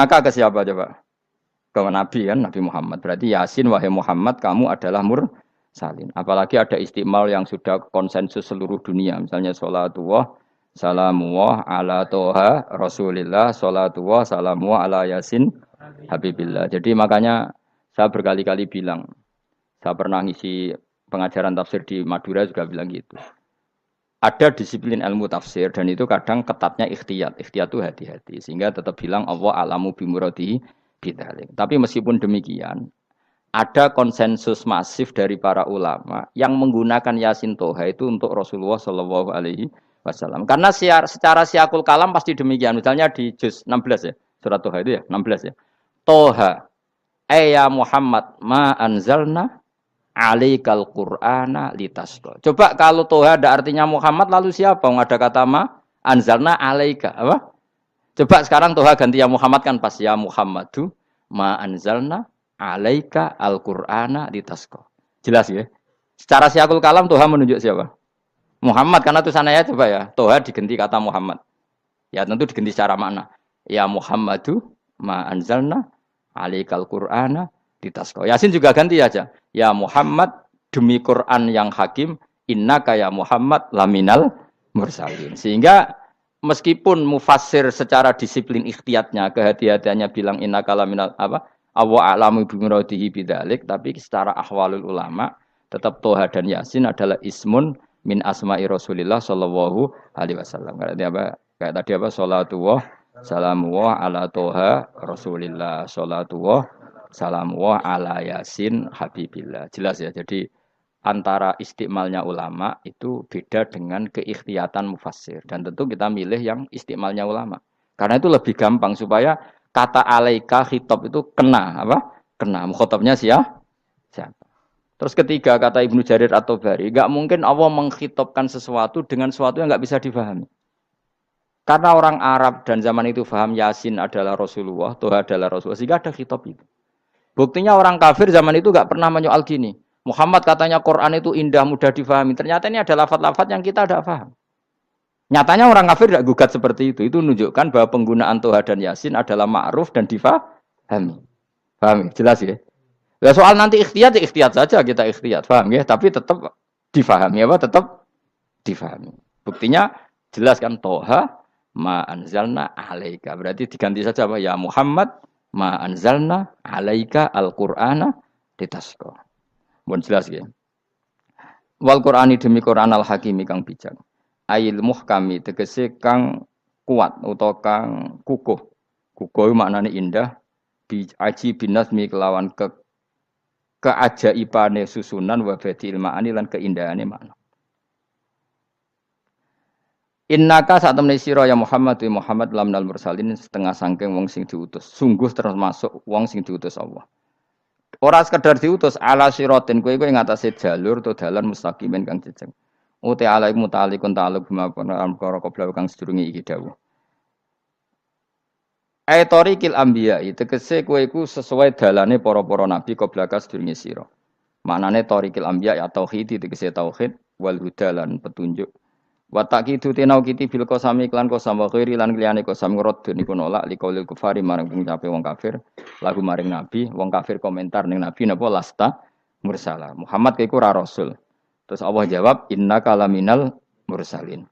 Maka ke siapa coba? Ke Nabi kan, Nabi Muhammad. Berarti Yasin wahai Muhammad kamu adalah mursalin. Apalagi ada istimal yang sudah konsensus seluruh dunia. Misalnya sholatullah, salamullah ala toha rasulillah, sholatullah, salamullah ala Yasin Habibillah. Jadi makanya saya berkali-kali bilang, saya pernah ngisi pengajaran tafsir di Madura juga bilang gitu. Ada disiplin ilmu tafsir dan itu kadang ketatnya ikhtiyat. Ikhtiyat itu hati-hati. Sehingga tetap bilang Allah alamu bimuradihi bidzalik. Tapi meskipun demikian, ada konsensus masif dari para ulama yang menggunakan Yasin Toha itu untuk Rasulullah Shallallahu Alaihi Wasallam. Karena secara siakul kalam pasti demikian. Misalnya di juz 16 ya, surat Toha itu ya, 16 ya. Toha, ya Muhammad, ma anzalna alaikal Qur'ana litasqa. Coba kalau Toha ada artinya Muhammad lalu siapa? Ada kata ma anzalna alaika apa? Coba sekarang Toha ganti ya Muhammad kan pas ya Muhammadu ma anzalna alaika al-Qur'ana litasqa. Jelas ya? Secara siakul kalam Toha menunjuk siapa? Muhammad karena tulisannya coba ya. Toha diganti kata Muhammad. Ya tentu diganti secara makna. Ya Muhammadu ma anzalna alaikal Qur'ana litasqa. Yasin juga ganti aja. Ya Muhammad demi Quran yang hakim innaka ya Muhammad laminal mursalin. Sehingga meskipun mufassir secara disiplin ikhtiyatnya kehati-hatiannya bilang innaka laminal apa awa alamu bimuradihi bidzalik, tapi secara ahwalul ulama tetap Toha dan Yasin adalah ismun min asma'i Rasulillah sallallahu alaihi wasallam. Kayak tadi apa salatullah salamullah ala Toha Rasulillah salatullah salamullah ala Yasin Habibillah. Jelas ya. Jadi antara istimalnya ulama itu beda dengan keikhtiyatan mufassir. Dan tentu kita milih yang istimalnya ulama. Karena itu lebih gampang supaya kata alaika khitab itu kena apa? Kena. Mukhatabnya siapa? Terus ketiga kata Ibnu Jarir At-Tabari, enggak mungkin Allah mengkhitabkan sesuatu dengan sesuatu yang enggak bisa difahami. Karena orang Arab dan zaman itu paham Yasin adalah Rasulullah, Toha adalah Rasulullah, sehingga ada khitab itu. Buktinya orang kafir zaman itu enggak pernah menyoal gini. Muhammad katanya Quran itu indah, mudah difahami. Ternyata ini ada lafaz-lafaz yang kita tidak paham. Nyatanya orang kafir tidak gugat seperti itu. Itu menunjukkan bahwa penggunaan Toha dan Yasin adalah ma'ruf dan difahami. Paham? Jelas ya? Ya soal nanti ikhtiyat, ya ikhtiyat saja kita ikhtiyat. Paham ya? Tapi tetap difahami apa? Tetap difahami. Buktinya jelas kan Toha ma anzalna alaika. Berarti diganti saja apa? Ya Muhammad ma anzalna alaika al-Qur'ana litasqa. Mun jelas ya. Wal Qur'ani demi Qur'an al-Hakimi kang bijak. Ail muhkami tegese kang kuat utawa kang kukuh. Kukuh maknane indah bi aji binasmi kelawan keajaibane susunan wa badil ma'ani lan keindahane makna. Innaka saat temne sira ya Muhammad wa Muhammad lamnal mursalin setengah sangking wong sing diutus. Sungguh termasuk wong sing diutus Allah. Ora sekedar diutus ala siratin kowe ing atase jalur to dalan mustaqimin kang jejeg. Uti alaik mutalikun ta'aluk bima perkara qabla kang sedurunge iki dawuh. Aitorikil anbiya tegese kowe iku sesuai dalane para-para nabi qabla ka sedurunge sira. Maknane torikil anbiya ya tauhid tegese tauhid wal huda lan petunjuk. Wa taqidu tinau kiti bil qasami klan qasam wa ghairi lan liyane qasam ngrad niku nolak liqaulil kufari marang pengucape wong kafir lagu maring nabi wong kafir komentar ning nabi napa lasta mursala Muhammad iku ora rasul. Terus Allah jawab innaka laminal mursalin.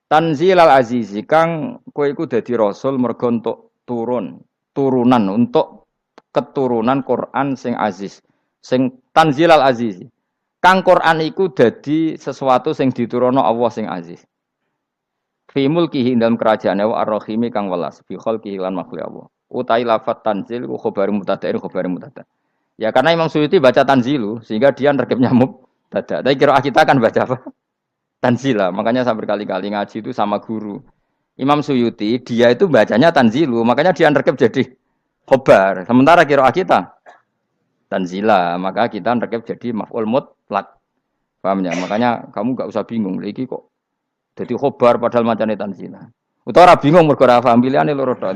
Tanzilal azizi kang kowe iku dadi rasul mergo entuk turunan untuk keturunan Quran sing aziz sing tanzilal azizi. Kang Quran iku dadi sesuatu sing diturunno Allah sing aziz. Fi mulkihi dalam kerajaane wa ar-rahimi kang welas fi khalqihi lan makhluk Allah. Utai lafat tanzil ku khabar mubtada'in khabar mubtada'. Ya karena Imam Suyuti baca tanzilu sehingga dia nerkepnya mubtada'. Tapi kira kita kan baca apa? Tanzila. Makanya saya berkali-kali ngaji itu sama guru. Imam Suyuti dia itu bacanya tanzilu, makanya dia nerkep jadi khabar. Sementara kira kita tanzila, maka kita nerkep jadi maf'ul mutlak. Paham ya? Makanya kamu enggak usah bingung iki kok dadi khobar padahal macane tanzila. Utawa ora bingung mergo ora paham pilihane loro tok.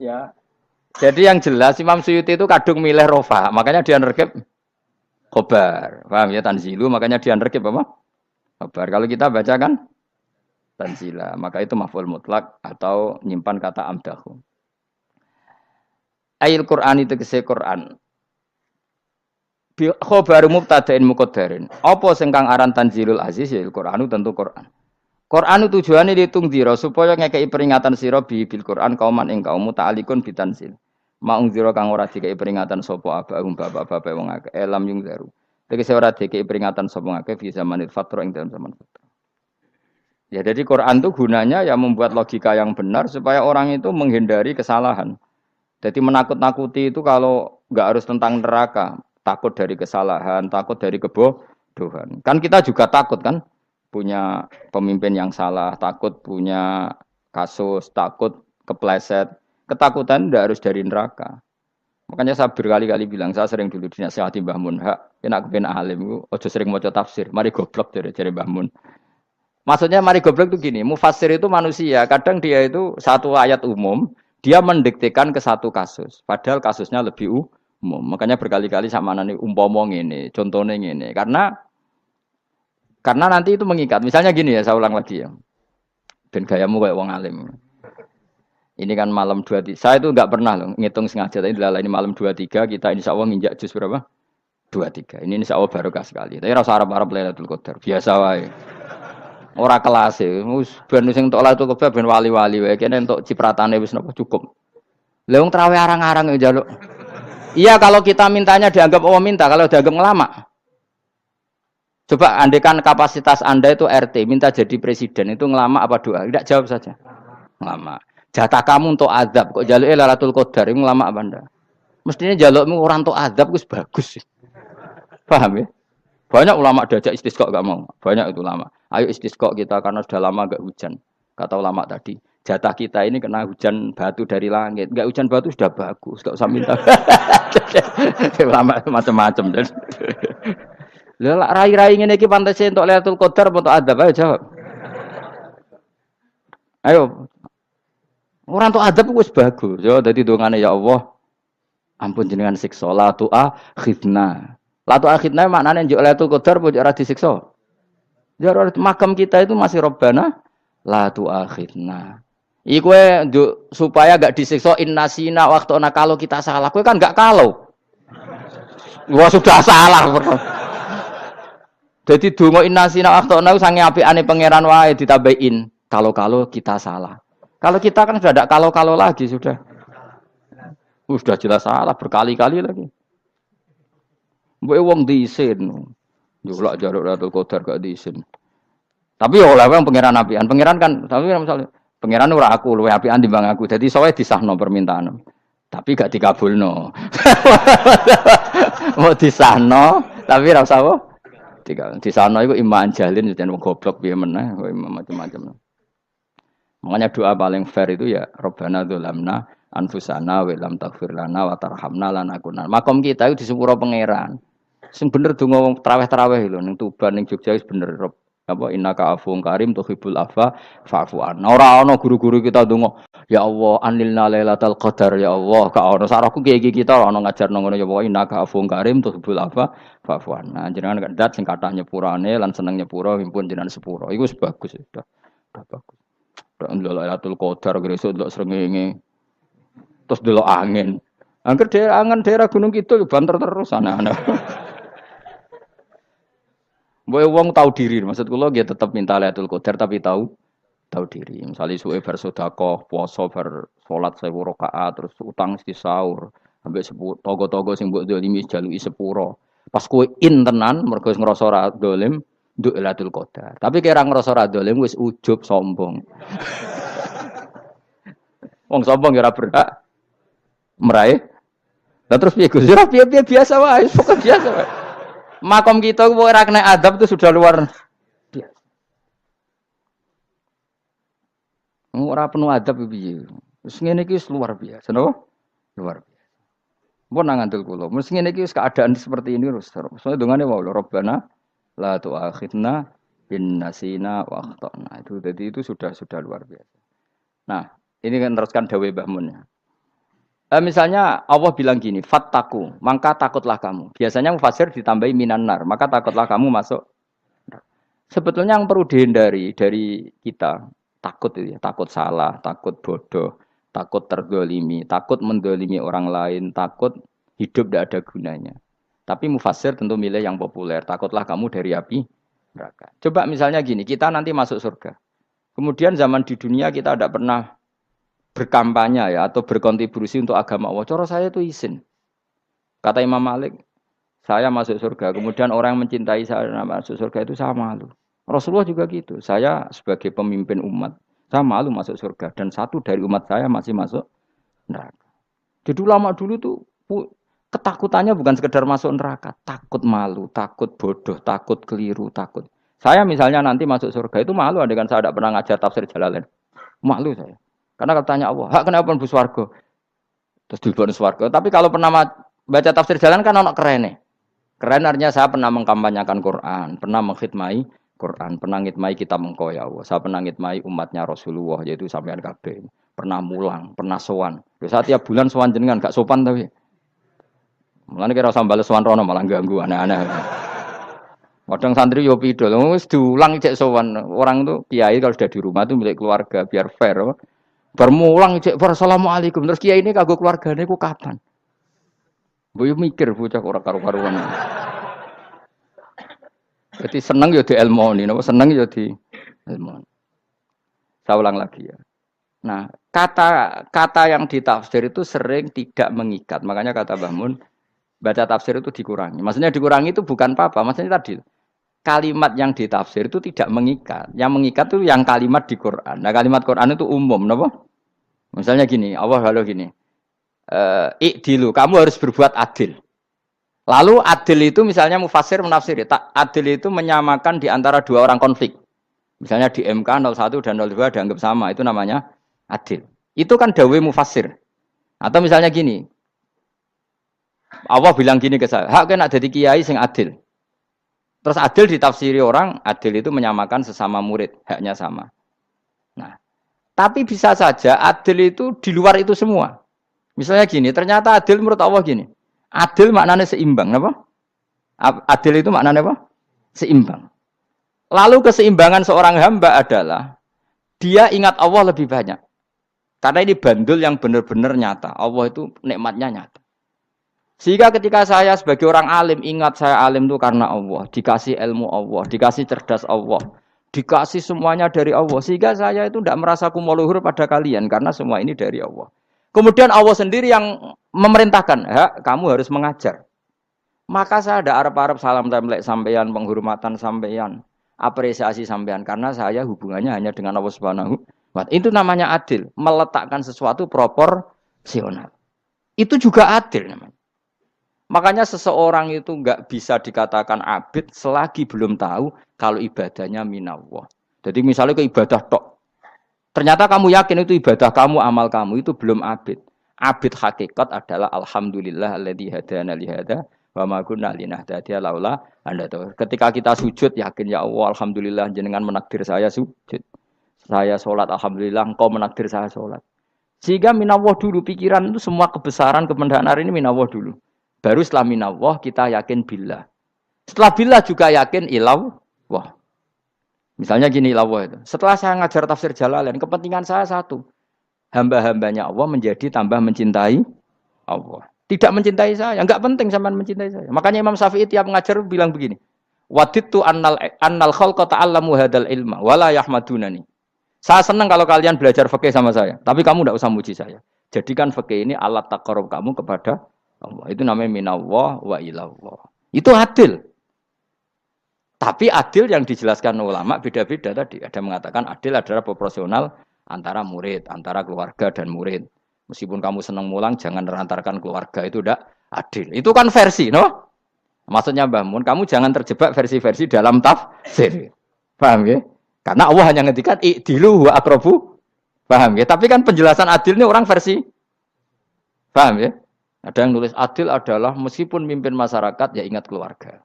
Ya. Jadi yang jelas Imam Suyuti itu kadung milih rofa, makanya dia nerkep khobar. Paham ya tanzilu, makanya dia nerkep apa? Khobar. Kalau kita baca kan tanzila. Maka itu maf'ul mutlak atau nyimpan kata amdahu. Ail Qur'an itu kese Qur'an. Bi khabaru mubtada'in muqaddarin. Apa sing kang aran tanzilul aziz ya Qur'anu tentu Qur'an. Qur'anu tujuane ditungdira supaya ngekeki peringatan sira bil Qur'an kauman ing kaum muta'alikun bitanzil. Maung zira kang ora dikeki peringatan sapa abahum bapak-bapak wong akeh elam yung zaru. Tegese ora dikeki peringatan sapa akeh fi zamanil fatra ing dalam zaman fatra. Ya jadi Quran itu gunanya ya membuat logika yang benar supaya orang itu menghindari kesalahan. Jadi menakut-nakuti itu kalau nggak harus tentang neraka, takut dari kesalahan, takut dari kebodohan. Kan kita juga takut kan punya pemimpin yang salah, takut punya kasus, takut kepleset. Ketakutan tidak harus dari neraka. Makanya saya berkali-kali bilang, saya sering dulu dinasihati Mbah Mun, hak, enak kepen alim, ojo sering maca tafsir, mari goblok dari Mbah Mun. Maksudnya mari goblok itu gini, mufassir itu manusia, kadang dia itu satu ayat umum, dia mendiktekan ke satu kasus, padahal kasusnya lebih umum. Makanya berkali-kali sama nani umpama ini, contohnya ini, karena nanti itu mengikat. Misalnya gini ya, saya ulang lagi ya, ben gayamu kayak wong alim. Ini kan malam 23. Saya itu enggak pernah loh ngitung sengaja. Tapi ini malam 23 kita insya Allah nginjak juz berapa? 23. Ini insya Allah barokah sekali. Tapi rasa Arab-Arab Lailatul Qadar. Biasa wae. Ora kelas e. Wis ben sing entuk Lailatul Qadar ben wali-wali wae. Kene entuk cipratane wis napa cukup. Lah wong traweh arang-arang yo njaluk. Iya kalau kita mintanya dianggap Allah minta, kalau dianggap ngelama. Coba andekan kapasitas Anda itu RT, minta jadi presiden itu ngelama apa doa? Tidak jawab saja. Ngelama. Jatah kamu untuk azab kok jaluk Lailatul Qadar itu lama apa anda? Mestinya jalukmu orang untuk azab itu bagus. Paham ya? Banyak ulama diajak istisqa enggak mau. Banyak itu ulama. Ayo istisqa kita karena sudah lama enggak hujan. Kata ulama tadi, jatah kita ini kena hujan batu dari langit. Enggak hujan batu sudah bagus, enggak usah minta. Ulama macam-macam dan. Lah rai-rai ngene iki pantes entuk Lailatul Qadar apa untuk azab? Ayo jawab. Ayo. Orang tuh adab wis bagus. Ya dadi dongane ya Allah. Ampun jenengan siksa la tu'akhidna. La tu'akhidna maknane njuk Lailatul Qadar apa ora disiksa. Ya makam kita itu masih Rabbana la tu'akhidna. Iku supaya gak disiksa innasina waqtuna kalau kita salah. Kowe kan gak kalau. Wah sudah salah. Jadi donga innasina waqtuna sange apikane pangeran wae ditambahin kalau kita salah. Kalau kita kan sudah tidak kalau lagi sudah jelas salah berkali-kali lagi. Mbok wong diisin. Julak jaruk Lailatul Qadar gak diisin. Tapi ya oleh wong pangeran apian. Pangeran kan tapi misalnya pangeran ora aku luwe apian timbang aku. Jadi sowe disahno permintaan. Tapi gak dikabulno. Mau disahno tapi ora usah apa? Disahno iku iman jalin jan wong goblok piye meneh, macam-macam. Makanya doa paling fair itu ya Rabbana dzalamna anfusana wa lam taghfir lana wa tarhamna lanakunanna. Makom kita itu di sepuro pangeran. Sing bener donga wong traweh-traweh lho ning Tuban ning Jogja wis bener apa innaka afuwun karim tuhibbul afwa fa'fu anna. Ora ana guru-guru kita donga ya Allah anilna lailatul qadar ya Allah ka ono sarahku iki kita ana ngajarno ngono ya pokoke innaka afuwun karim tuhibbul afwa fa'fu anna. Jenengan kandat sing kathah nyepurane lan seneng nyepuro himpun jenengan sepuro. Iku wis bagus sudah bagus. Lailatul Qadar gresuk ndelok srengenge. Terus ndelok angin. Angger daerah Gunung Kidul banter terus ana-ana. Mbok wong tahu diri, maksud kula nggih tetep minta Lailatul Qadar tapi tahu diri. Misale suwe bar sedekah, puasa bar salat 1000 rakaat terus utang mesti sahur. Ambek togo-togo sing mbok dolimi jaluki sepuro. Pas kowe tenan mergo ngrasa ora dolim nduk Lailatul Qadar. Tapi kira ngrasa ra dolim wis ujub sombong. Wong sombong ya ora berhak meraih. Lah terus piye Gus? Ya piye biasa wae, pokoke biasa wae. Makom kita kok ora kena adab itu sudah luar biasa. Ora penuh adab piye. Wis ngene iki luar biasa, napa? Luar biasa. Mun nang ngandel kula, mesti ngene iki keadaan seperti ini terus. Soale dongane wae Rabbana la tu'akhidna bin nasina wa akhtana. Itu jadi itu sudah luar biasa. Nah, ini kan teruskan dawuh Mbah Mun. Misalnya Allah bilang gini, fattaku, maka takutlah kamu. Biasanya mufassir ditambahi minan nar, maka takutlah kamu masuk. Sebetulnya yang perlu dihindari dari kita takut itu ya, takut salah, takut bodoh, takut terdolimi, takut mendolimi orang lain, takut hidup tidak ada gunanya. Tapi mufasir tentu milih yang populer. Takutlah kamu dari api neraka. Coba misalnya gini, kita nanti masuk surga. Kemudian zaman di dunia kita tidak pernah berkampanye ya atau berkontribusi untuk agama Allah. Cara saya itu izin. Kata Imam Malik, saya masuk surga. Kemudian orang yang mencintai saya masuk surga itu saya malu. Rasulullah juga gitu. Saya sebagai pemimpin umat, saya malu masuk surga. Dan satu dari umat saya masih masuk neraka. Jadi ulama dulu tuh ketakutannya bukan sekedar masuk neraka. Takut malu, takut bodoh, takut keliru, takut. Saya misalnya nanti masuk surga itu malu. Andaikan saya tidak pernah ngajar tafsir Jalalain. Malu saya. Karena katanya Allah, hak kenapa pun buswargo? Terus dibon swarga. Tapi kalau pernah baca tafsir jalan kan anak keren nih. Keren artinya saya pernah mengkampanyakan Quran, pernah mengkhidmai Quran, pernah ngitmai kitab engkau ya Allah. Saya pernah ngitmai umatnya Rasulullah yaitu sampean kabeh. Pernah mulang, pernah sowan. Saya tiap bulan sowan jenengan gak sopan tapi. Mulane kira usah bales sowan rono malah ganggu aneh-aneh. Kadang santri yo pidol, wis diulang cek sowan. Orang tuh kiai kalau sudah di rumah tuh milik keluarga biar fair. Bermulang cek assalamualaikum terus kiai ini kagok keluargane ku kapan? Boyo mikir bocah ora karu-karuan. Jadi seneng ya di ilmoni, napa seneng ya di ilmoni. Saya ulang lagi ya. Nah, kata yang ditafsir itu sering tidak mengikat. Makanya kata Mbah Mun, baca tafsir itu dikurangi. Maksudnya dikurangi itu bukan apa-apa, maksudnya tadi kalimat yang ditafsir itu tidak mengikat. Yang mengikat itu yang kalimat di Quran. Nah, kalimat Quran itu umum, napa? Misalnya gini, Allah lalu gini. Ikdilu, kamu harus berbuat adil. Lalu adil itu misalnya mufasir menafsiri, adil itu menyamakan di antara dua orang konflik. Misalnya di MK 01 dan 02 dianggap sama, itu namanya adil. Itu kan dawe mufasir. Atau misalnya gini, Allah bilang gini ke saya, hak kena jadi kiai sing adil. Terus adil ditafsiri orang, adil itu menyamakan sesama murid, haknya sama. Nah, tapi bisa saja adil itu di luar itu semua. Misalnya gini, ternyata adil menurut Allah gini. Adil maknanya seimbang, apa? Adil itu maknanya apa? Seimbang. Lalu keseimbangan seorang hamba adalah dia ingat Allah lebih banyak. Karena ini bandul yang benar-benar nyata. Allah itu nikmatnya nyata. Sehingga ketika saya sebagai orang alim ingat saya alim itu karena Allah, dikasih ilmu Allah, dikasih cerdas Allah, dikasih semuanya dari Allah. Sehingga saya itu tidak merasa kumuluhur pada kalian karena semua ini dari Allah. Kemudian Allah sendiri yang memerintahkan, kamu harus mengajar. Maka saya ada arep-arep salam templek sampeyan, penghormatan sampeyan, apresiasi sampeyan karena saya hubungannya hanya dengan Allah Subhanahu wa Ta'ala. Itu namanya adil, meletakkan sesuatu proporsional. Itu juga adil namanya. Makanya seseorang itu enggak bisa dikatakan abid selagi belum tahu kalau ibadahnya minallah. Jadi misalnya ke ibadah tok. Ternyata kamu yakin itu ibadah kamu, amal kamu itu belum abid. Abid hakikat adalah alhamdulillah alladzi hadana li hada wa ma kunna linahtadiya laula anda tahu. Ketika kita sujud yakin ya Allah alhamdulillah jenengan menakdir saya sujud. Saya salat alhamdulillah engkau menakdir saya salat. Sehingga minallah dulu pikiran itu semua kebesaran kemendahan ini minallah dulu. Baru setelah minallah kita yakin billah. Setelah billah juga yakin ilallah. Misalnya gini Allah itu. Setelah saya ngajar tafsir Jalalain, kepentingan saya satu. Hamba-hambanya Allah menjadi tambah mencintai Allah. Tidak mencintai saya, enggak penting sampean mencintai saya. Makanya Imam Syafi'i tiap ngajar bilang begini. Wadittu annal khalqa ta'allamu hadal ilma wala yahmadunani. Saya senang kalau kalian belajar fikih sama saya, tapi kamu enggak usah muji saya. Jadikan fikih ini alat taqarrub kamu kepada Allah. Itu namanya minallah wa ilallah. Itu adil. Tapi adil yang dijelaskan ulama beda-beda tadi. Ada mengatakan adil adalah proporsional antara murid, antara keluarga dan murid. Meskipun kamu senang mulang, jangan merantarkan keluarga. Itu tidak adil. Itu kan versi, no? Maksudnya Mbah Mun, kamu jangan terjebak versi-versi dalam tafsir. Paham ya? Karena Allah hanya ngendikan i'dilu wa aqrabu. Paham ya? Tapi kan penjelasan adilnya orang versi. Paham ya? Ada yang nulis adil adalah meskipun mimpin masyarakat, ya ingat keluarga.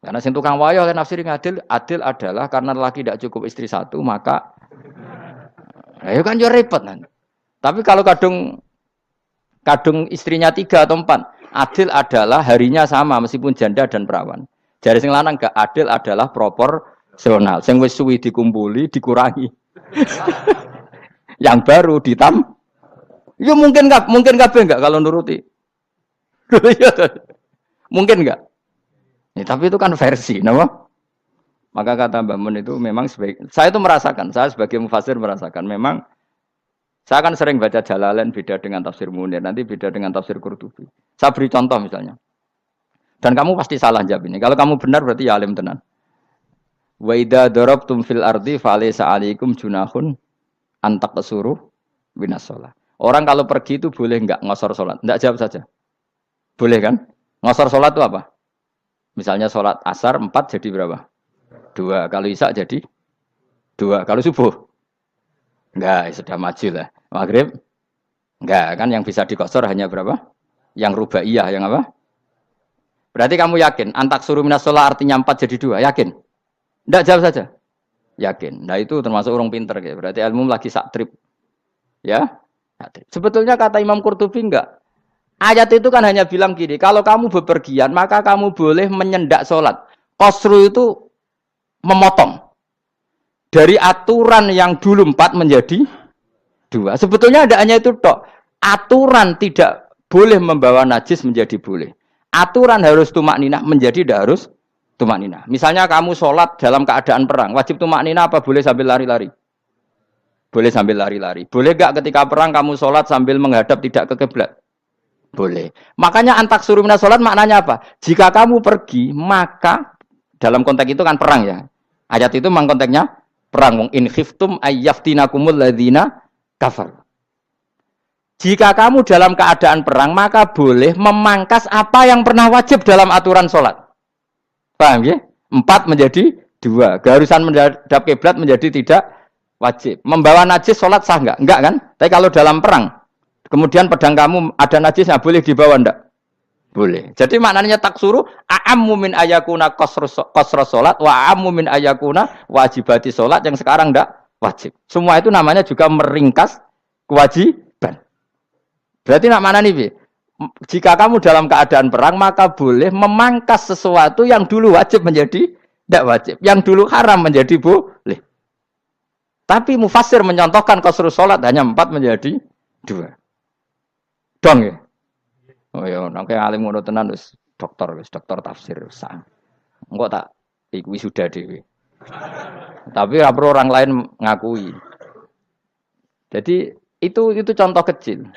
Karena sing tukang wayo oleh nafsir adil adalah karena laki tidak cukup istri satu maka ayo kan yo repot nanti. Tapi kalau kadung istrinya 3 atau 4, adil adalah harinya sama meskipun janda dan perawan. Jari sing lanang gak adil adalah proporsional. Rasional. Sing wis suwi dikumpuli dikurangi. Yang baru ya mungkin kabeh enggak kalau nuruti. Mungkin enggak? Ya, tapi itu kan versi, nama. Maka kata Mbak Mun itu memang saya itu merasakan, saya sebagai mufasir merasakan memang saya kan sering baca Jalalain beda dengan tafsir Munir, nanti beda dengan tafsir Qurtubi. Saya beri contoh misalnya. Dan kamu pasti salah jawab ini. Kalau kamu benar berarti ya alim tenan. Wa idza darabtum fil ardi falaysa 'alaikum junahun an taqsuru minas shalah. Orang kalau pergi itu boleh enggak ngosor salat? Enggak, jawab saja. Boleh kan? Ngosor salat itu apa? Misalnya salat asar 4 jadi berapa? 2. Kalau isya jadi 2. Kalau subuh? Enggak, sudah maju lah. Maghrib? Enggak, kan yang bisa dikosor hanya berapa? Yang rubaiyah, yang apa? Berarti kamu yakin? Antak suruh minas sholat artinya 4 jadi 2. Yakin? Enggak, jawab saja. Yakin. Nah itu termasuk orang pinter. Ya. Berarti ilmu lagi sak trip. Ya? Sebetulnya kata Imam Qurtubi enggak. Ayat itu kan hanya bilang gini. Kalau kamu bepergian, maka kamu boleh menyendak sholat. Qasru itu memotong. Dari aturan yang dulu 4 menjadi 2. Sebetulnya ada hanya itu tok. Aturan tidak boleh membawa najis menjadi boleh. Aturan harus tumak ninah menjadi tidak harus tumak ninah. Misalnya kamu sholat dalam keadaan perang. Wajib tumak ninah apa boleh sambil lari-lari? Boleh sambil lari-lari. Boleh gak ketika perang kamu sholat sambil menghadap tidak ke kiblat? Boleh. Makanya antak suruh minas sholat maknanya apa? Jika kamu pergi, maka dalam konteks itu kan perang ya. Ayat itu memang konteksnya perang. In khiftum ayyaftinakumul ladzina kafar. Jika kamu dalam keadaan perang, maka boleh memangkas apa yang pernah wajib dalam aturan sholat. Paham ya? 4 menjadi 2. Keharusan menghadap kiblat menjadi tidak wajib. Membawa najis sholat sah enggak? Enggak kan? Tapi kalau dalam perang, kemudian pedang kamu ada najisnya, boleh dibawa enggak? Boleh. Jadi maknanya taksuru a'ammu min ayakuna qasra sholat wa a'ammu min ayakuna wajibati sholat yang sekarang enggak wajib. Semua itu namanya juga meringkas kewajiban. Berarti nak mana nih, jika kamu dalam keadaan perang, maka boleh memangkas sesuatu yang dulu wajib menjadi tidak wajib. Yang dulu haram menjadi boleh. Tapi mufassir mencontohkan qasru sholat hanya 4 menjadi 2. Dong ya? Oh ya, nangke alim ngono tenan wis dokter tafsir sah. Engko tak iku sudah dhewe. Tapi ora perlu orang lain ngakui. Jadi itu contoh kecil.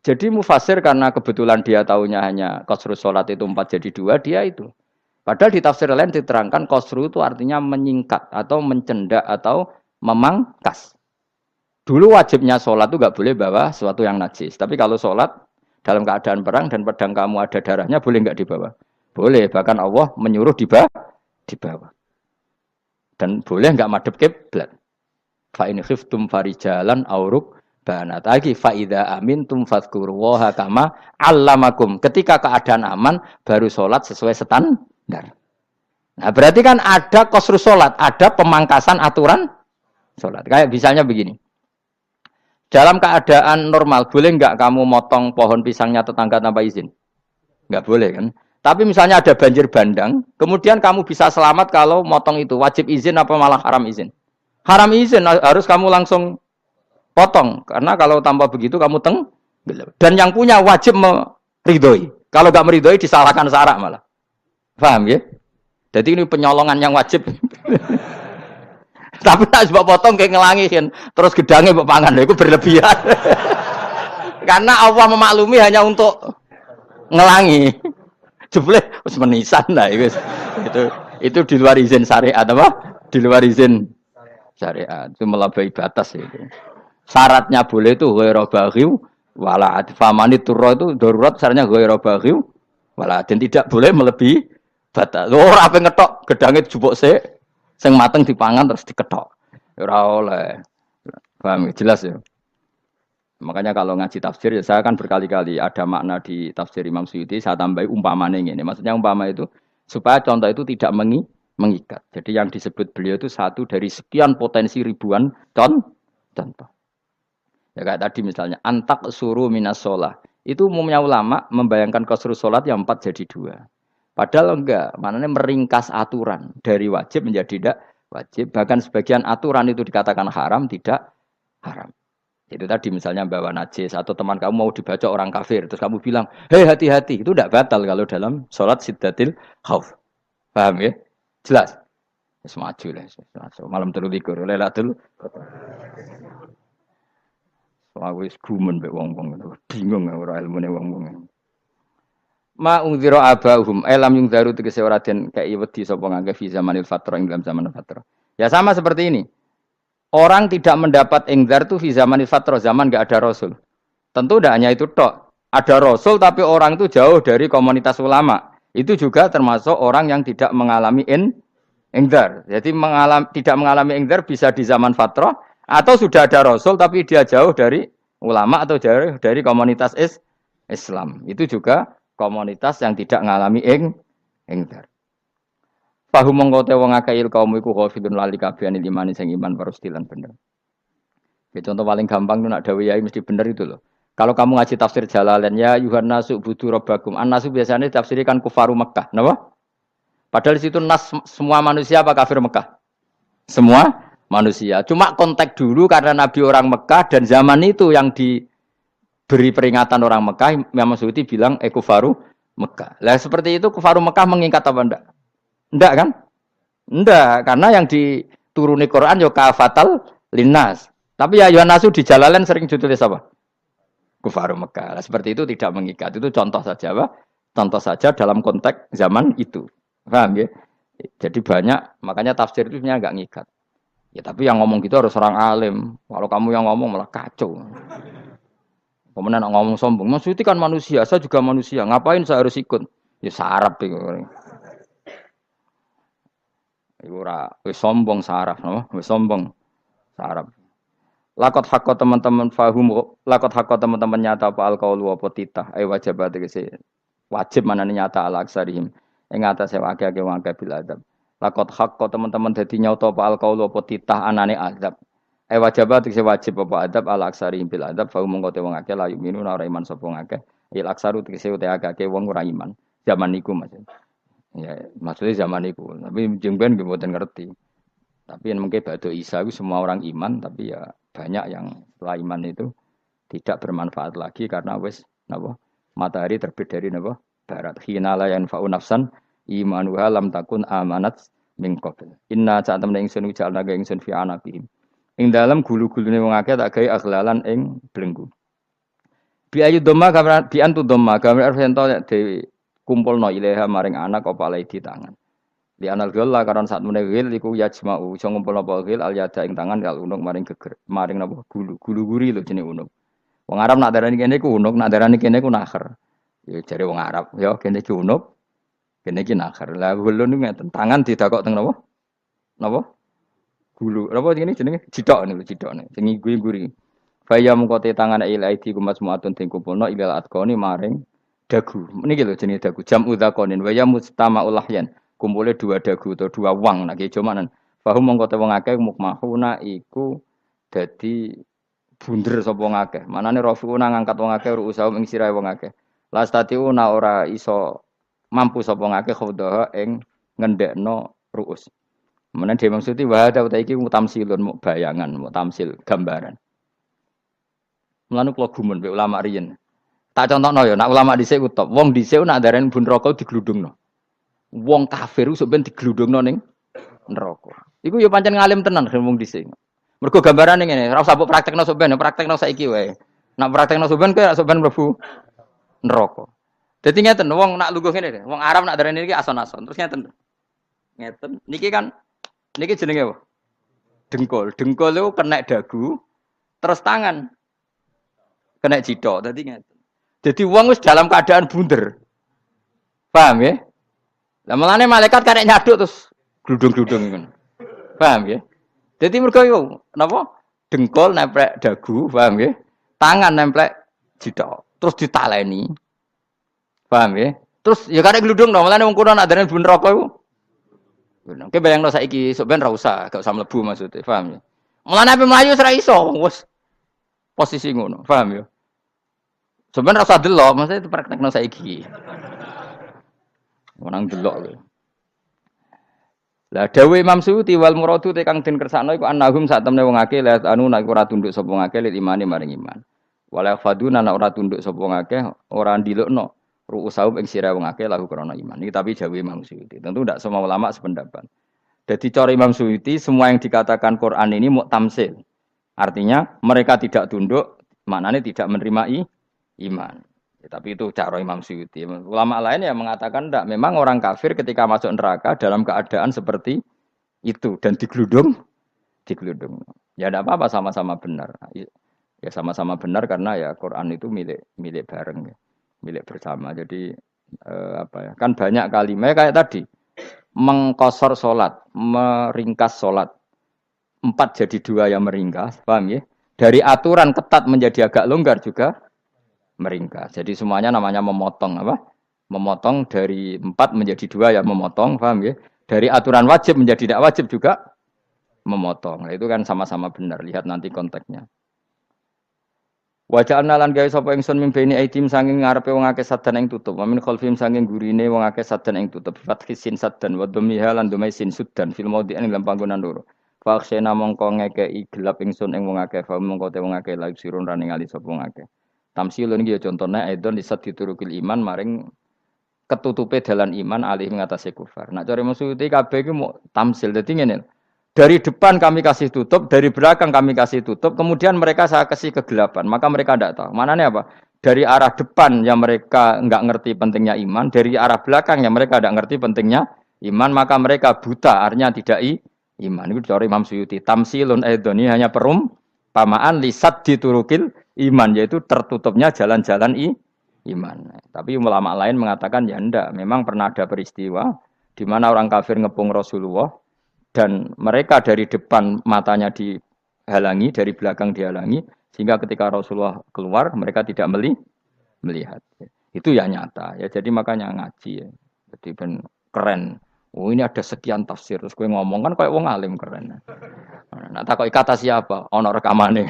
Jadi mufasir karena kebetulan dia tahunya hanya qasru sholat itu 4 jadi 2, dia itu. Padahal di tafsir lain diterangkan qasru itu artinya menyingkat atau mencendak atau memangkas. Dulu wajibnya sholat itu nggak boleh bawa sesuatu yang najis. Tapi kalau sholat dalam keadaan perang dan pedang kamu ada darahnya, boleh nggak dibawa? Boleh. Bahkan Allah menyuruh dibawa. Dan boleh nggak madhep kiblat. Fa in khiftum farijalan auruk banat lagi faida amintum fadzkurullaha kama allamakum. Ketika keadaan aman baru sholat sesuai standar. Nah berarti kan ada qasru sholat, ada pemangkasan aturan sholat. Kayak misalnya begini. Dalam keadaan normal boleh nggak kamu motong pohon pisangnya tetangga tanpa izin? Nggak boleh kan? Tapi misalnya ada banjir bandang, kemudian kamu bisa selamat kalau motong itu wajib izin apa malah haram izin? Haram izin, harus kamu langsung potong, karena kalau tanpa begitu kamu dan yang punya wajib meridhoi. Kalau nggak meridhoi disalahkan syarak malah. Paham ya? Jadi ini penyolongan yang wajib. Tapi tak sebab potong kayak ngelangisin, terus gedangnya mbok pangan, itu berlebihan. Karena Allah memaklumi hanya untuk ngelangi. Jebule wis menisan lah itu di luar izin syariat apa? Di luar izin syariat. Itu melampaui batas itu. Syaratnya boleh itu ghairu baghiw wala adfamani turra itu darurat syaratnya ghairu baghiw wala dan tidak boleh melebihi batas. Ora ape ngetok gedange jupuk sik sing mateng dipangan terus diketok. Ora oleh. Paham jelas ya. Makanya kalau ngaji tafsir ya saya kan berkali-kali ada makna di tafsir Imam Suyuti saya tambahi umpamane ngene. Maksudnya umpama itu supaya contoh itu tidak mengikat. Jadi yang disebut beliau itu satu dari sekian potensi ribuan contoh. Ya kayak tadi misalnya antak suruh minas sholat. Itu umumnya ulama membayangkan qasru sholat yang 4 jadi 2. Padahal enggak, maknanya meringkas aturan dari wajib menjadi tidak wajib. Bahkan sebagian aturan itu dikatakan haram, tidak haram. Itu tadi misalnya bawa najis atau teman kamu mau dibaca orang kafir, terus kamu bilang, hei hati-hati, itu tidak batal kalau dalam sholat siddatil khauf. Paham ya? Jelas? Semaju lah. Malam telu likur, lelatul. Soalnya wis gumen mbek wong-wong, bingung ora ilmune wong-wong. Ma ungzira abahum lam yungzaru tegese ora den kei wedi sapa ngangge fi zamanil fatrah ing dalam zaman fatrah. Ya sama seperti ini. Orang tidak mendapat ingzar itu fi zamanil fatrah, zaman enggak ada rasul. Tentu tidak hanya itu tok. Ada rasul tapi orang itu jauh dari komunitas ulama. Itu juga termasuk orang yang tidak mengalami ingzar. Jadi tidak mengalami ingzar bisa di zaman fatrah atau sudah ada rasul tapi dia jauh dari ulama atau jauh dari komunitas Islam. Itu juga komunitas yang tidak ngalami ingdar. Fahum mongko te wong akeh kaum iku khafidun lali kabehane iman sing iman parustilan bener. Ya, contoh paling gampang itu nak dawuh yai mesti bener itu loh. Kalau kamu ngaji tafsir Jalalain ya Yuhannasu budu rabbakum. An-nasu biasanya tafsirikan kufaru Mekah, napa? Padahal di situ nas semua manusia apa kafir Mekah? Semua manusia. Cuma konteks dulu karena Nabi orang Mekah dan zaman itu yang beri peringatan orang Mekah, Imam Suyuti bilang kufaru Mekah. Lah seperti itu kufaru Mekah mengikat apa enggak? Enggak kan? Enggak, karena yang dituruni Quran yo kafatal linnas. Tapi ya Yohanasu di Jalalain sering ditulis apa? Kufaru Mekah. Lah seperti itu tidak mengikat. Itu contoh saja, apa? Contoh saja dalam konteks zaman itu. Paham ya? Jadi banyak, makanya tafsir itu sebenarnya enggak ngikat. Ya tapi yang ngomong gitu harus orang alim. Kalau kamu yang ngomong malah kacau. Kemudian ngomong sombong, Mas Suti kan manusia, saya juga manusia. Ngapain saya harus ikut? Ya sarap itu. Iku ora wis sombong saraf, no? Wis sombong saraf. Lakot hakko teman-teman fahum, lakot hakko teman-teman nyata apa alqaulu apa titah, wajibat tegese wajib manane nyata ala aksarihim. Ing atase akeh-akeh wong akeh bil adab. Lakot hakko teman-teman dadi nyata apa alqaulu apa titah anane azab. Wajibat tegese wajib apa adab ala aksarihim bil adab fahum mongko te wong akeh la yu'minu ora iman sapa wong akeh. Il aksaru tegese ute akeh wong ora iman. Zaman niku Mas. Ya, maksudnya zaman itu. Tapi jengben gue mboten ngerti. Tapi yang mungkin batu Isa itu semua orang iman, tapi ya banyak yang setelah iman itu tidak bermanfaat lagi karena wes napa matahari terbit dari napa barat. Hina la yanfa'u nafsan imanuha lam takun amanat min qabl. Inna sa'atam ingsun jalna ga ingsun fi anaqihim. Ing dalam gulu-gulune wong akeh tak gawe aghlalan ing belenggu. Bi ayu dhamma gambar bi antu dhamma gambar ento dewi kumpulno ilaha maring anak apa alai di tangan. Di anal gela karon saat meneh gil iku yajma'u iso ngumpulno apa gil al yada ing tangan kal unuk maring geger maring napa gulu guri lho jenenge unuk. Wong Arab nak darani kene iku unuk, nak darani kene iku nakher. Ya jare wong Arab, ya kene iki unuk, kene iki nakher. Lah gulu niku ngeten, tangan didakok teng napa? Napa? Gulu. Napa jenenge jidok niku jidokne. Sing guri. Faya mungkote tangan ilaidi kumas muatun ting kumpulno ilal atqoni maring dagu. Niki lho jenenge dagu. Jam udzakonin wa ya mustama'ul lahyan. Kumpule dua dagu atau dua wang nek jomanan. Fahum mongko te wong akeh mukmahuna iku dadi bunder sapa wong akeh. Manane rafiuna ngangkat wong akeh ruusahum ing sirahe wong akeh. Lastatiuna ora iso mampu sapa wong akeh khudhaha ing ngendhekno ruus. Menan dhewe maksudi wa ta iki mutamsilun bayangan, mutamsil gambaran. Mulane kula gumun mbek ulama riyen. Tak contohno ya, nak ulama dhisik ku top. Wong dhisik nak darani bun neraka digludungno. Wong kafir iso ben digludungno ning neraka. Iku ya pancen ngalim tenan wong dhisik. Mergo gambarane ngene, ora usah mbok praktekno sok ben, praktekno saiki wae. Nak praktekno sok ben kowe sok ben mlebu neraka. Dadi ngeten, wong nak lungguh ngene, wong Arab nak darani iki ason-ason. Terus ngeten. Ngeten. Niki jenenge apa? Dengkul. Dengkul itu kena dagu, terus tangan kena jidok. Dadi ngeten. Jadi wong wis dalam keadaan bunder. Paham ya? Lah mulane malaikat karek nyaduk terus gludung-gludung ngono. Paham ya? Jadi mergo yo napa? Dengkul nemplek dagu, paham ya? Tangan nemplek jidok. Terus ditaleni. Paham ya? Terus ya karek gludung no, mulane wong kuno nak darane bunder rokok iku. Oke bayangno saiki sok ben ra usah, gak usah mlebu maksudnya, paham ya? Mulane ape mlayu ora iso, wis posisi ngono, paham ya? Sebenarnya rasa delok, maksudnya itu praktekno saiki. Orang delok. Lah dawuh Imam Suyuti wal muradu te kang den kersakno iku annahum sak temne wong akeh la anu nek ora tunduk sapa wong akeh lil imani maring iman. Wala faduna nek ora tunduk sapa wong akeh ora ndilukno ru'usahum ing sira wong akeh lahu krana iman. Iki tapi dawuh Imam Suyuti. Tentu tidak semua ulama sependapat. Jadi cara Imam Suyuti semua yang dikatakan Quran ini tamsil. Artinya mereka tidak tunduk, maknanya tidak menerima iman. Ya, tapi itu cara Imam Suyuti. Ulama lain yang mengatakan tidak. Memang orang kafir ketika masuk neraka dalam keadaan seperti itu dan digeludung. Ya tidak apa-apa sama-sama benar. Ya sama-sama benar karena ya Quran itu milik bareng, ya. Milik bersama. Jadi apa ya? Kan banyak kalimat kayak tadi mengkosor solat, meringkas solat. 4 jadi 2 yang meringkas, paham ya? Dari aturan ketat menjadi agak longgar juga meringkas. Jadi semuanya namanya memotong apa? Memotong dari 4 menjadi 2 ya memotong, paham ya? Dari aturan wajib menjadi tidak wajib juga memotong. Nah, itu kan sama-sama benar. Lihat nanti konteksnya. Wajah analan gawe sapa ingsun mimpeni aitim sanging ngarepe wong akeh sadan ing tutup. Wa min khalfim sanging gurine wong akeh sadan ing tutup. Fathisin sadan wa dhamiha lan dhumai sin sudan fil maudhi'in ing panggonan loro. Faksena mongko ngekeki gelap ingsun ing wong akeh fa mongko te wong akeh laib sirun ra ningali sapa wong akeh. Tamsilun iki ya contone aidon disat diturukil iman maring ketutupe dalan iman alih ngatasi kufar. Nak cari maksudnya kabeh iki mau tamsil. Dadi ngene. Dari depan kami kasih tutup, dari belakang kami kasih tutup, kemudian mereka saya kasih kegelapan. Maka mereka tidak tahu. Mananya apa? Dari arah depan yang mereka enggak ngerti pentingnya iman, dari arah belakang yang mereka tidak ngerti pentingnya iman, maka mereka buta, artinya tidak iman. Itu dari Imam Suyuti. Tamsilun aidoni hanya perumpamaan lisat diturukil iman, yaitu tertutupnya jalan-jalan iman. Tapi ulama lain mengatakan ya enggak. Memang pernah ada peristiwa di mana orang kafir ngepung Rasulullah dan mereka dari depan matanya dihalangi, dari belakang dihalangi, sehingga ketika Rasulullah keluar mereka tidak melihat. Itu ya nyata. Ya jadi makanya ngaji. Ya. Jadi ben keren. Oh ini ada sekian tafsir. Terus gue ngomong kan kayak wong alim keren. Nah tak kata siapa? Ono rekamane.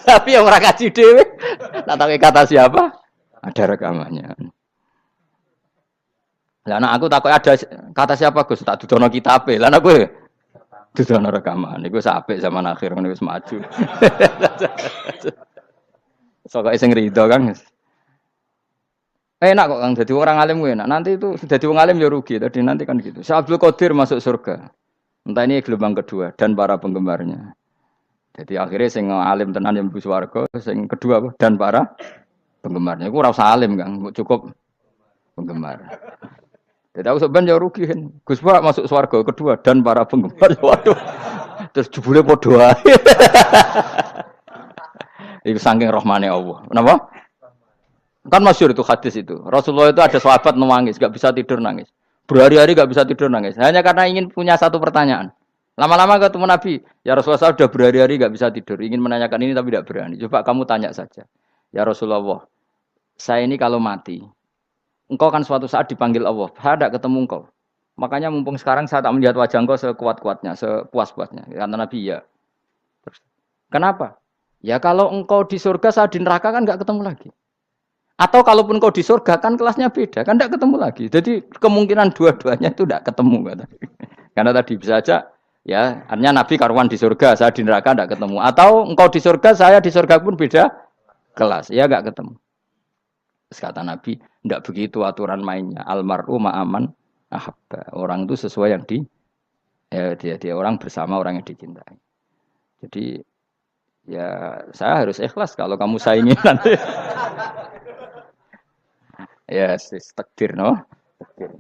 Tapi yang ora kaji dhewe. Nah tak kata siapa? Ada rekamannya. Lah anak aku takut ada kata siapa Gus tak dudono kitabe. Lah anak gue dudono rekaman. Iku apik zaman akhir ngono wis maju. Sokoke sing rido kan. Enak kok Kang dadi orang alim gue enak. Nanti itu dadi wong alim ya rugi. Tadi nanti kan gitu. Syekh Abdul Qadir masuk surga. Entah ini gelombang kedua dan para penggemarnya. Jadi akhirnya sing alim tenan yang mlebu swarga, sing kedua apa? Dan para penggemarnya. Iku ora usah alim Kang, cukup penggemar. Jadi aku sebenarnya rugi kan. Gus Pak masuk swarga kedua dan para penggemar. Waduh. Terus jebule padha ae. Iku saking rahmane Allah. Kenapa? Kan masyhur itu hadis itu. Rasulullah itu ada sahabat nangis, enggak bisa tidur nangis. Berhari-hari enggak bisa tidur nangis. Hanya karena ingin punya satu pertanyaan. Lama-lama ketemu Nabi, ya Rasulullah saya sudah berhari-hari enggak bisa tidur, ingin menanyakan ini tapi tidak berani. Coba kamu tanya saja. Ya Rasulullah, saya ini kalau mati, engkau kan suatu saat dipanggil Allah, saya tidak ketemu engkau. Makanya mumpung sekarang saya tak melihat wajah engkau sekuat-kuatnya, sepuas-puasnya. Kata Nabi, ya. Terus, kenapa? Ya kalau engkau di surga, saya di neraka kan enggak ketemu lagi. Atau kalaupun engkau di surga kan kelasnya beda, kan enggak ketemu lagi. Jadi kemungkinan dua-duanya itu enggak ketemu. Kata. Karena tadi bisa saja, ya artinya Nabi karuan di surga, saya di neraka enggak ketemu. Atau engkau di surga, saya di surga pun beda kelas, ya enggak ketemu. Terus kata Nabi, enggak begitu aturan mainnya. Almaru ma'aman ahabba. Orang itu sesuai yang dia orang bersama orang yang dicintai. Jadi ya saya harus ikhlas kalau kamu saingi nanti. Ya, takdir no. Takdir.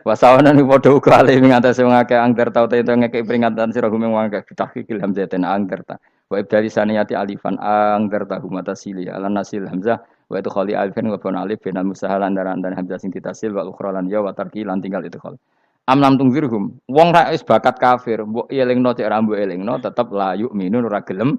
Wasawana ni padha uga ale ing atase wong akeh angger tau te ngekek peringatan sira gumeng wong akeh tahqiqil hamzatin angger ta. Wa ibdali saniyati alifan angger ta humata sili ala nasil hamzah wa itu khali alifin wa bun alif binal musahalan dan hamzah sing ditasil wa ukhra lan ya wa tarki lan tinggal itu khol. Amlam tungzirhum wong ra wis bakat kafir mbok elingno cek ra mbok elingno tetep la yu'minun ora gelem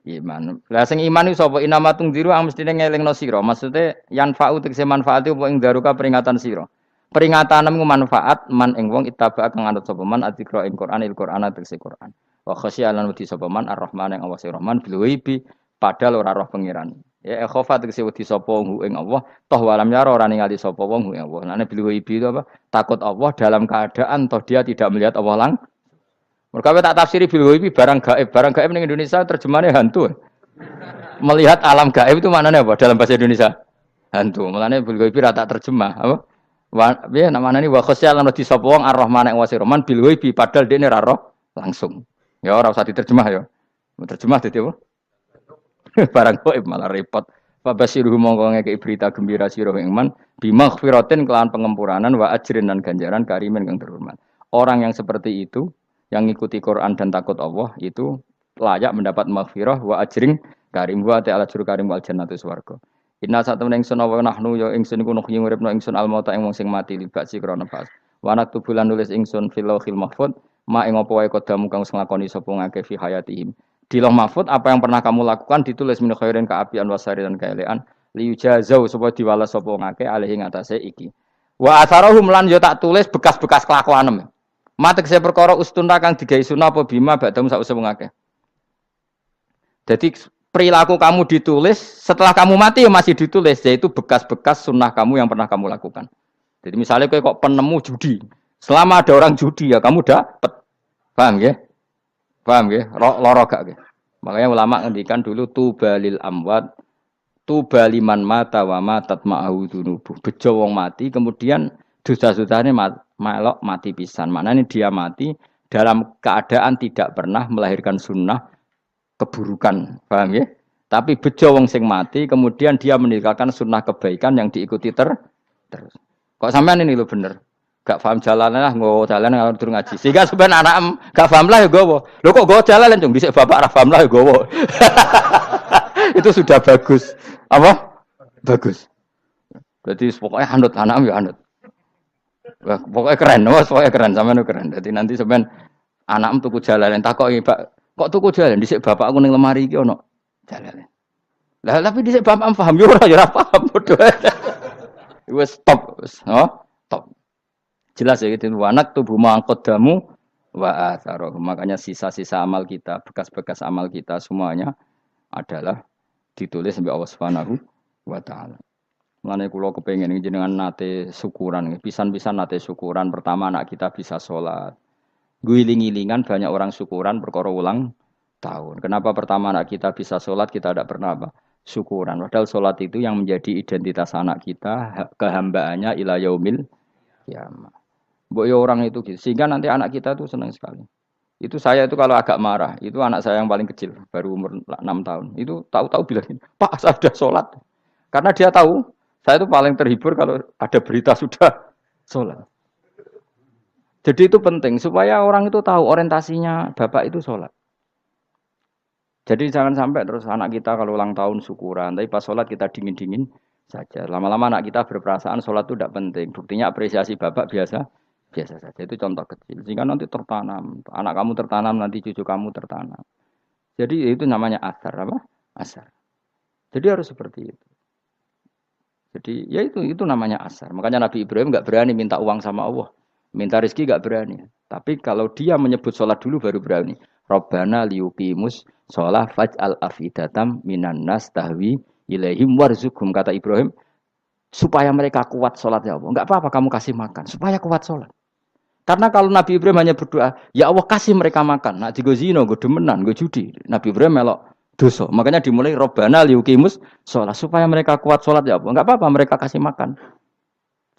iman. Lah sing iman iku sapa inama tungziru ang mestine ngelingno sira. Maksude yanfa'u tegese manfaat apa ing daruka peringatan sira. Peringatanmu manfaat man ing wong ittaba kang anut sapa man adzikra ing Qur'anil Qur'ana tegese Qur'an. Wa khasyialan wedi sapa man ar-Rahman ing Allah Rahman bil ghaibi padahal ora roh pangeran. Ya khofa tegese wedi sapa wong ing Allah, toh walam yara ora ningali sapa wong ing Allah. Nane bil ghaibi itu apa? Takut Allah dalam keadaan toh dia tidak melihat Allah mergo tak tafsiri bil ghaibi barang gaib. Barang gaib ning Indonesia terjemahannya hantu. Melihat alam gaib itu maknanya apa dalam bahasa Indonesia? Hantu. Mulane bil ghaibi ra tak terjemah, apa? Piye namanya ini wa khosyal lan wedi sapa wong ar-rahman ing wasi rahman bil ghaibi padahal dene ra roh langsung. Ya ora usah diterjemah ya. Terjemah dadi apa? Barang gaib malah repot. Fabasiruhu mongko ngekeki berita gembira sira ing man bimaghfiratin kelawan pengempuranan wa ajrin dan ganjaran karimin kang terhormat. Orang yang seperti itu yang ngikuti Quran dan takut Allah itu layak mendapat maghfirah wa ajrin karim wa ta'ala juru karim wal jannatu swarga. Inna satamene ingsun wa nahnu ya ingsun iku nuhyi uripno ingsun al mauta ing wong sing mati libasi krana pas. Wa naktubu lan nulis ingsun fil lauhil mahfuz ma ing apa wae kodamu kang nglakoni sapa ngake fi hayatihim. Di Lauh Mahfuz apa yang pernah kamu lakukan ditulis min khairin kaapian wasari dan kaelean liyujazau supaya diwales sapa ngake alih ing atase iki. Wa atharahum lan yo tak tulis bekas-bekas kelakuanem. Matek saya perkara ustunna kang digawe sunah apa bima badam sause wong akeh. Jadi perilaku kamu ditulis setelah kamu mati ya masih ditulis yaitu bekas-bekas sunnah kamu yang pernah kamu lakukan. Jadi misalnya kok penemu judi, selama ada orang judi ya kamu dapat. Paham ya? Paham ya? Loro gak ya? Makanya ulama ngendikan dulu tubalil amwat tubaliman mata wa matat ma'ahu dunubuh. Bejo wong mati kemudian dosa-dosane melok mati pisan. Maknanya dia mati dalam keadaan tidak pernah melahirkan sunnah keburukan. Paham ya? Tapi bejo wong sing mati kemudian dia meninggalkan sunnah kebaikan yang diikuti terus. Kok sampean ini lho bener? Gak paham jalan lah, nggo jalan ngalor durung ngaji. Sehingga sebenarnya anak gak paham lah ya gowo. Lho kok nggo jalan cung dhisik bapak ra paham lah ya gowo. Itu sudah bagus. Apa? Bagus. Berarti pokoknya anut anak ya anut. Wah, pokoknya keren, pokoknya keren sampean keren. Jadi nanti sampean anakmu tuku jalan takoki, Pak, kok tuku jalan dhisik bapak aku ning lemari iki ono jalan. Lah tapi dhisik bapak paham yo ora paham padha. Wis stop, wis, stop. Jelas ya gitu, wanak tubuh mangkodamu wa atharoh. Makanya sisa-sisa amal kita, bekas-bekas amal kita semuanya adalah ditulis sampai Allah Subhanahu wa taala. Mulane kula kepengin jenengan nate syukuran, pisan-pisan nate syukuran. Pertama anak kita bisa sholat. Guling-gilingan banyak orang syukuran perkara ulang tahun. Kenapa pertama anak kita bisa sholat kita tidak pernah apa? Syukuran. Padahal sholat itu yang menjadi identitas anak kita, kehambaannya ila yaumil kiamah. Mbok ya orang itu gitu. Sehingga nanti anak kita tuh senang sekali. Itu saya itu kalau agak marah, itu anak saya yang paling kecil, baru umur 6 tahun. Itu tahu-tahu bilang, "Pak, saya sudah sholat." Karena dia tahu, saya itu paling terhibur kalau ada berita sudah sholat. Jadi itu penting supaya orang itu tahu orientasinya bapak itu sholat. Jadi jangan sampai terus anak kita kalau ulang tahun syukuran, tapi pas sholat kita dingin-dingin saja. Lama-lama anak kita berperasaan sholat itu tidak penting. Buktinya apresiasi bapak biasa saja. Itu contoh kecil. Sehingga nanti tertanam. Anak kamu tertanam, nanti cucu kamu tertanam. Jadi itu namanya asar. Apa? Asar. Jadi harus seperti itu. Jadi ya itu namanya asar. Makanya Nabi Ibrahim nggak berani minta uang sama Allah. Minta rezeki nggak berani. Tapi kalau dia menyebut sholat dulu baru berani. Rabbana liyuqimus sholah faj'al afidatam minan nas tahwi ilaihim warzuqhum. Kata Ibrahim. Supaya mereka kuat sholat ya Allah. Enggak apa-apa kamu kasih makan. Supaya kuat sholat. Karena kalau Nabi Ibrahim hanya berdoa, ya Allah kasih mereka makan. Nak digo zina, go demenan, go judi. Nabi Ibrahim melok dosa. Makanya dimulai Rabbana liyuqimus sholat. Supaya mereka kuat sholat ya Allah. Enggak apa-apa mereka kasih makan.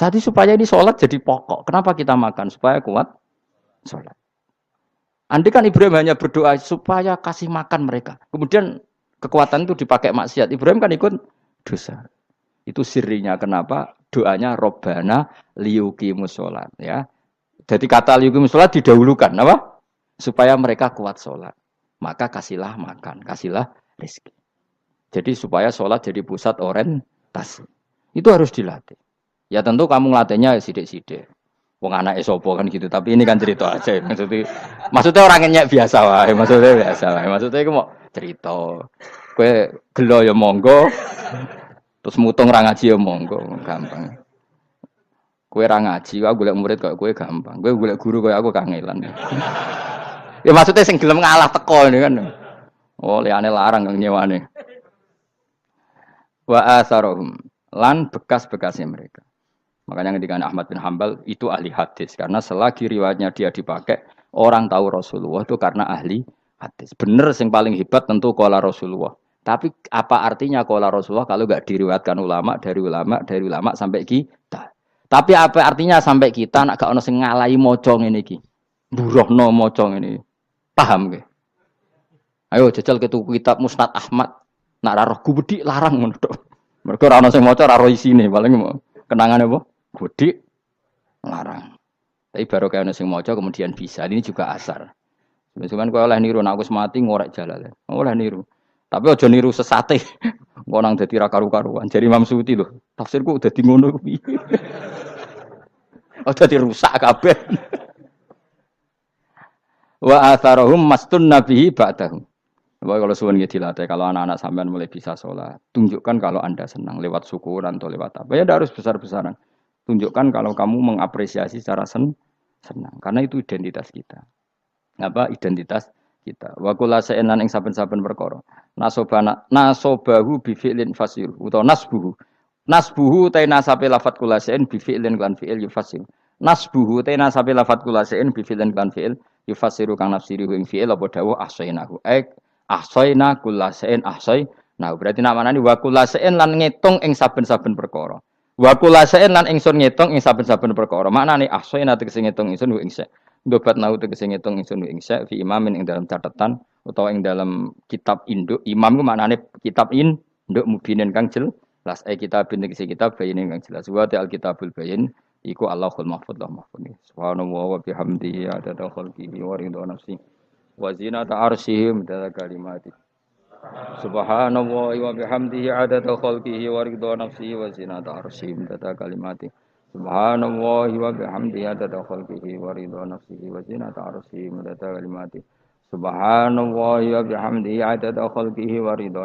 Jadi supaya ini sholat jadi pokok. Kenapa kita makan? Supaya kuat sholat. Andai kan Ibrahim hanya berdoa supaya kasih makan mereka. Kemudian kekuatan itu dipakai maksiat. Ibrahim kan ikut dosa. Itu sirinya kenapa doanya Robbana liyuqimus sholat ya. Jadi kata liyuqimus sholat didahulukan apa? Supaya mereka kuat sholat. Maka kasihlah makan, kasihlah rezeki. Jadi supaya sholat jadi pusat orientasi. Itu harus dilatih. Ya tentu kamu ngelatihnya sidik-sidik. Wong anake sapa kan gitu. Tapi ini kan cerita aja. Maksudnya orangnya biasa wae. Maksudnya iku mau cerita. Kowe gelo ya monggo. Terus mutung ra ngaji ya monggo, gampang. Kowe ra ngaji, aku golek murid kok kowe gampang. Kowe golek guru kaya aku kangelan. Ya maksudnya sing gelem ngalah teko ini kan. Oh, liyane larang kang nyewane. wa atharohum lan bekas-bekasnya mereka. Makanya ketika Ahmad bin Hambal itu ahli hadis karena selagi riwayatnya dia dipakai orang tahu Rasulullah itu karena ahli hadis. Bener yang paling hebat tentu qala Rasulullah. Tapi apa artinya qala Rasulullah kalau nggak diriwayatkan ulama dari ulama sampai kita. Tapi apa artinya sampai kita nak gak ono sing ngalahi maca ngene iki. Burohno maca ngene. Paham nggih? Ayo jajal ke tuku kitab Musnad Ahmad. Nak ra roh gubedi larang ngono tok. Mergo ora ono sing maca ra roh isine, paling kenangane apa? Gudi larang. Tapi baru kayak nasi mojo kemudian bisa. Ini juga asar. Cuman kau oleh niru, aku semati ngorek jalan. Oleh niru. Tapi ojo niru sesate. Kau nang jadi karu-karuan. Jadi Imam Suti loh. Tafsirku udah di ngono. Udah dirusak kabeh. Wa atharohum mastun nabihi ba'dahum. Bahwa kalau suwun dilatih, kalau anak-anak sampean mulai bisa sholat, tunjukkan kalau anda senang lewat syukuran atau lewat apa. Ya harus besar-besaran. Tunjukkan kalau kamu mengapresiasi secara senang. Karena itu identitas kita. Apa identitas kita? Wa kullu shay'in lan ing saben-saben perkara. Nasobahu bi fi'lin fasir utawa nasbuhu ta nasabe lafat kullu shay'in bi fi'lin lan fi'il yufasir. Nasbuhu ta nasabe lafat kullu shay'in bi fi'lin lan fi'il yufasiru kang nafsiri ing fi'il apa dawuh ahsainahu. Ahsayna kullu shay'in ahsayna. Berarti namane wa kullu shay'in lan ngitung ing saben-saben perkara. Wa kullu shay'in lan ingsun ngitung ing saben-saben perkara. Maknane ahsayna tegese ngitung ingsun ing dobat nau tegese ngitung ingsun ing fi imamin ing dalam catatan utawa ing dalam kitab induk. Imam ku maknane kitab induk mubinin kang jelas. Kitabin tegese kitab bayin kang jelas. Wa al kitabul bayin iku Allahul mahfuz lah mahfuz. Subhanallah wa bihamdihi adada khalqihi wa ridha nafsi wa zinata arsyihi midada kalimati. Subhanallah wa bihamdihi adada khalqihi wa ridha nafsihi wa zinata arsyihi midada kalimati. Subhanallah wa bihamdihi adada khalqihi wa ridha nafsihi wa zinata arsyihi midada kalimati. Subhanallah wa bihamdihi adada khalqihi wa ridha